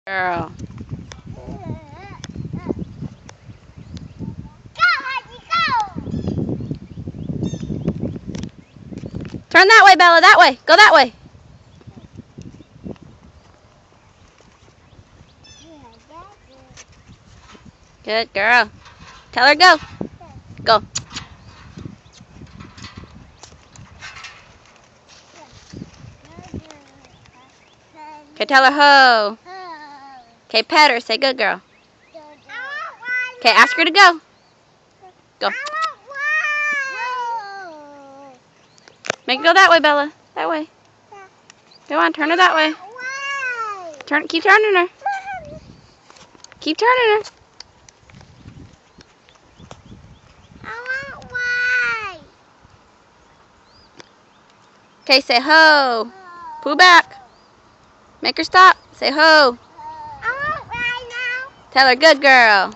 Girl. Turn that way, Bella. That way. Go that way. Good girl. Tell her go. Go. Okay, tell her ho. Okay, pet her. Say good girl. Okay, ask her to go. Go. Make it go that way, Bella. That way. Go on, turn her that way. Keep turning her. Keep turning her. Okay, say ho. Poo back. Make her stop. Say ho. Tell her good girl.